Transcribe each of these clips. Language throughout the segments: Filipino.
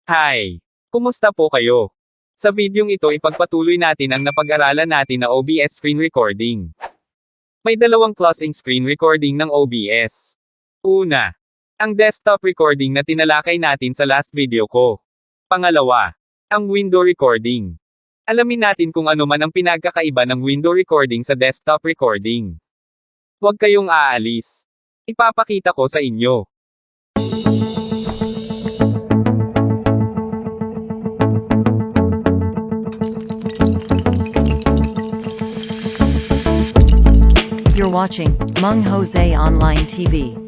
Hi! Kumusta po kayo? Sa videong ito ipagpatuloy natin ang napag-aralan natin na OBS screen recording. May dalawang klaseng screen recording ng OBS. Una, ang desktop recording na tinalakay natin sa last video ko. Pangalawa, ang window recording. Alamin natin kung ano man ang pinagkakaiba ng window recording sa desktop recording. Huwag kayong aalis. Ipapakita ko sa inyo. You're watching Mang Jose Online TV.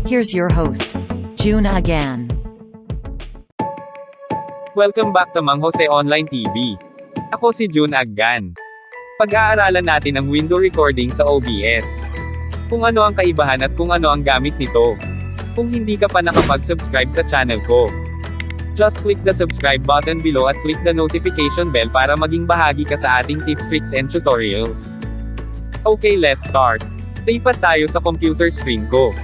Here's your host, June Agan. Welcome back to Mang Jose Online TV. Ako si June Agan. Pag-aaralan natin ang window recording sa OBS. Kung ano ang kaibahan at kung ano ang gamit nito. Kung hindi ka pa nakapag-subscribe sa channel ko, just click the subscribe button below at click the notification bell para maging bahagi ka sa ating tips, tricks, and tutorials. Okay, let's start. Lipat tayo sa computer screen ko.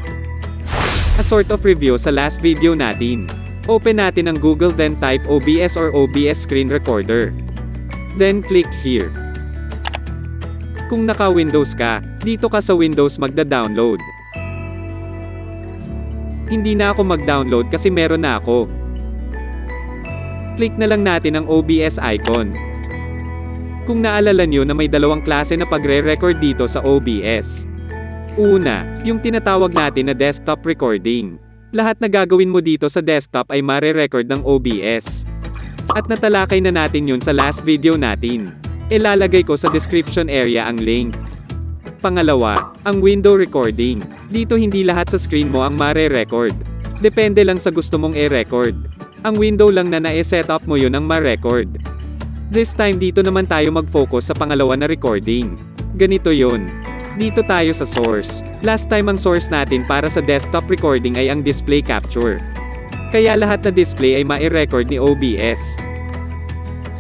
A sort of review sa last video natin. Open natin ang Google then type OBS or OBS screen recorder. Then click here. Kung naka-Windows ka, dito ka sa Windows magda-download. Hindi na ako mag-download kasi meron na ako. Click na lang natin ang OBS icon. Kung naalala nyo na may dalawang klase na pagre-record dito sa OBS. Una, yung tinatawag natin na desktop recording. Lahat na gagawin mo dito sa desktop ay mare-record ng OBS. At natalakay na natin yun sa last video natin. Ilalagay ko sa description area ang link. Pangalawa, ang window recording. Dito hindi lahat sa screen mo ang mare-record. Depende lang sa gusto mong i-record. Ang window lang na na-setup mo yun ang ma-record. This time dito naman tayo mag-focus sa pangalawa na recording. Ganito yun. Dito tayo sa source. Last time ang source natin para sa desktop recording ay ang display capture. Kaya lahat na display ay ma-record ni OBS.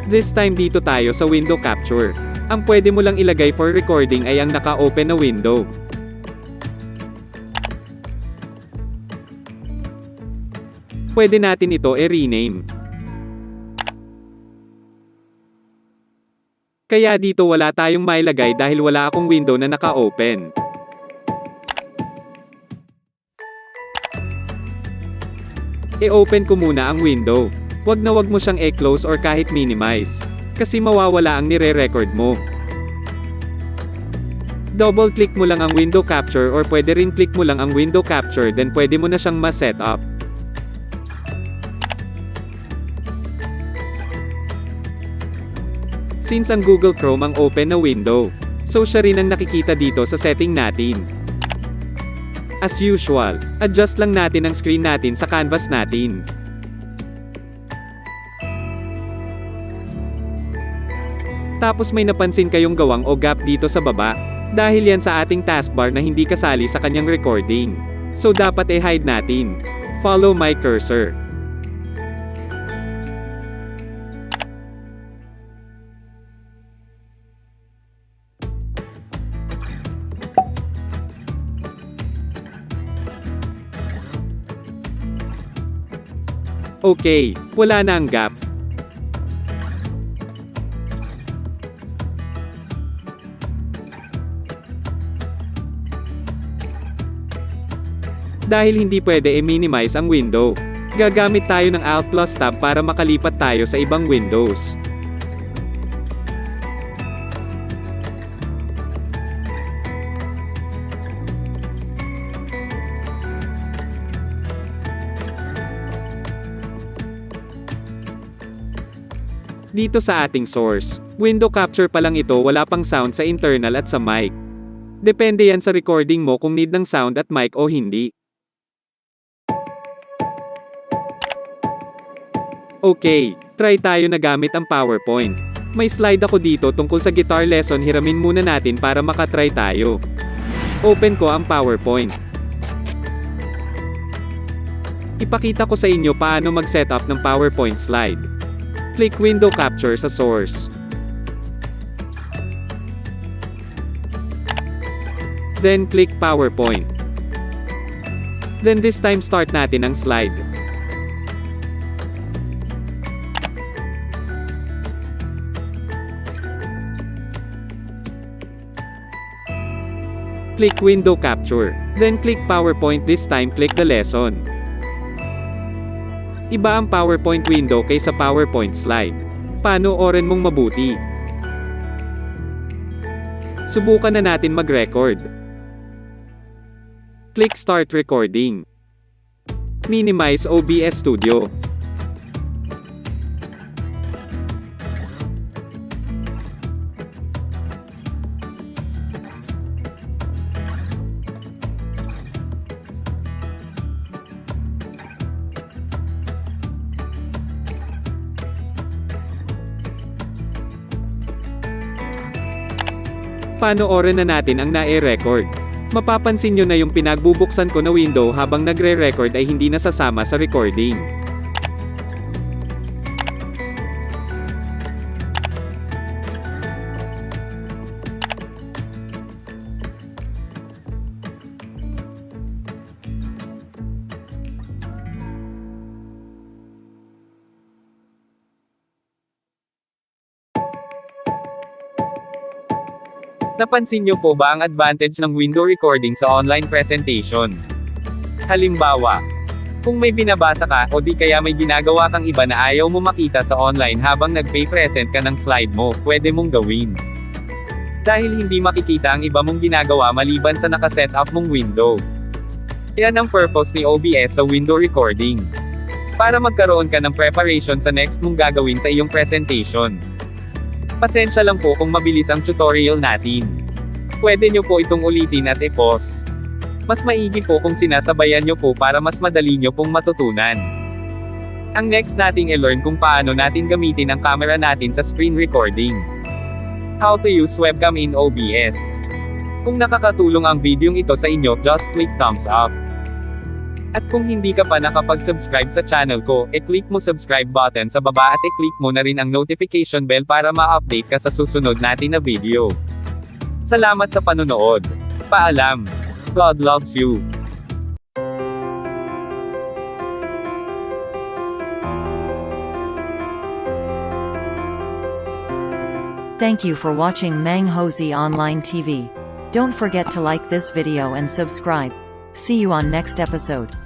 This time dito tayo sa window capture. Ang pwede mo lang ilagay for recording ay ang naka-open na window. Pwede natin ito i-rename. Kaya dito wala tayong mailagay dahil wala akong window na naka-open. I-open ko muna ang window. Wag mo siyang i-close or kahit minimize. Kasi mawawala ang nire-record mo. Double click mo lang ang window capture or pwede rin click mo lang ang window capture then pwede mo na siyang ma-set up. Since ang Google Chrome ang open na window, so siya rin ang nakikita dito sa setting natin. As usual, adjust lang natin ang screen natin sa canvas natin. Tapos may napansin kayong gawang o gap dito sa baba, dahil yan sa ating taskbar na hindi kasali sa kanyang recording. So dapat i-hide natin. Follow my cursor. Okay, wala na ang gap. Dahil hindi pwede i-minimize ang window, gagamit tayo ng Alt plus Tab para makalipat tayo sa ibang windows. Dito sa ating source, window capture pa lang ito, wala pang sound sa internal at sa mic. Depende yan sa recording mo kung need ng sound at mic o hindi. Okay, try tayo na gamit ang PowerPoint. May slide ako dito tungkol sa guitar lesson, hiramin muna natin para makatry tayo. Open ko ang PowerPoint. Ipakita ko sa inyo paano mag-setup ng PowerPoint slide. Click window capture sa source. Then click PowerPoint. Then this time start natin ang slide. Click Window Capture. Then click PowerPoint, this time click the lesson. Iba ang PowerPoint window kaysa PowerPoint slide. Panoorin mong mabuti. Subukan na natin mag-record. Click Start Recording. Minimize OBS Studio. Panoorin na natin ang nae-record. Mapapansin nyo na yung pinagbubuksan ko na window habang nagre-record ay hindi nasasama sa recording. Napansin niyo po ba ang advantage ng window recording sa online presentation? Halimbawa, kung may binabasa ka o di kaya may ginagawa kang iba na ayaw mo makita sa online habang nagpe-present ka ng slide mo, pwede mong gawin. Dahil hindi makikita ang iba mong ginagawa maliban sa nakaset up mong window. Yan ang purpose ni OBS sa window recording. Para magkaroon ka ng preparation sa next mong gagawin sa iyong presentation. Pasensya lang po kung mabilis ang tutorial natin. Pwede nyo po itong ulitin at i-pause. Mas maigi po kung sinasabayan nyo po para mas madali nyo pong matutunan. Ang next nating i-learn kung paano natin gamitin ang camera natin sa screen recording. How to use webcam in OBS. Kung nakakatulong ang videong ito sa inyo, just click thumbs up. At kung hindi ka pa nakapag-subscribe sa channel ko, i-click mo subscribe button sa baba at i-click mo na rin ang notification bell para ma-update ka sa susunod natin na video. Salamat sa panonood. Paalam. God loves you. Thank you for watching Mang Hosey Online TV. Don't forget to like this video and subscribe. See you on next episode.